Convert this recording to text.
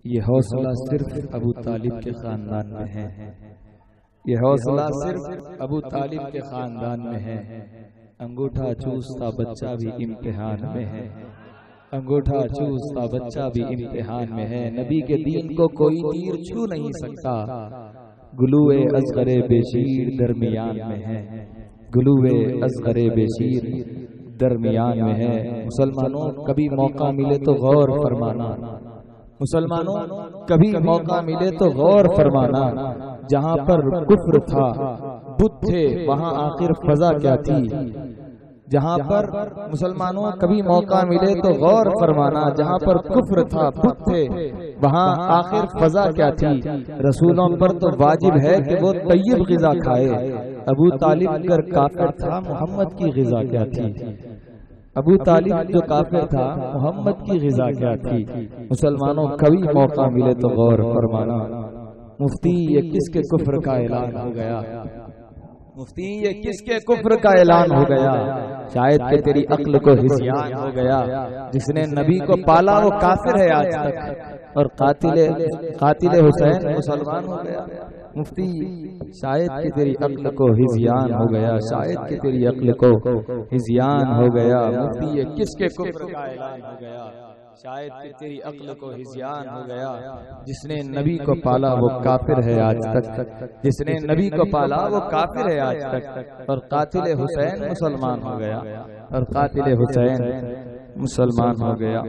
یہ حوصلہ صرف ابو طالب کے خاندان میں ہے، یہ حوصلہ صرف ابو طالب کے خاندان میں ہے۔ انگوٹھا چوستا بچہ بھی امتحان میں ہے، انگوٹھا چوستا بچہ بھی امتحان میں ہے۔ نبی کے دین کو کوئی تیر چھو نہیں سکتا، گلوئے اصغر بشیر درمیان میں ہے، گلوئے اصغر بشیر درمیان میں ہے۔ مسلمانوں کبھی موقع ملے تو غور فرمانا، مسلمانوں کبھی موقع ملے تو غور فرمانا، جہاں پر کفر تھا بت تھے وہاں آخر فضا کیا تھی۔ جہاں پر مسلمانوں کبھی موقع ملے تو غور فرمانا، جہاں پر کفر تھا بت تھے وہاں آخر فضا کیا تھی۔ رسولوں پر تو واجب ہے کہ وہ طیب غذا کھائے، ابو طالب اگر کافر تھا محمد کی غذا کیا تھی، ابو طالب جو کافر تھا محمد کی غذا کیا تھی۔ مسلمانوں کبھی موقع ملے تو غور فرمانا۔ مفتی یہ کس کے کفر کا اعلان ہو گیا، مفتی یہ کس کے کفر کا اعلان ہو گیا، شاید کہ تیری عقل کو ہذیان ہو گیا۔ جس نے نبی کو پالا وہ کافر ہے آج تک، اور قاتل حسین مسلمان ہو گیا۔ مفتی شاید کہ تیری عقل کو ہذیان ہو گیا، شاید کہ تیری عقل کو ہذیان ہو گیا۔ مفتی یہ کس کے کفر کا اعلان ہو گیا، شاید کہ تیری عقل کو ہذیان ہو گیا۔ جس نے نبی کو پالا وہ کافر ہے آج تک، جس نے نبی کو پالا وہ کافر ہے آج تک، اور قاتل حسین مسلمان ہو گیا، اور قاتل حسین مسلمان ہو گیا۔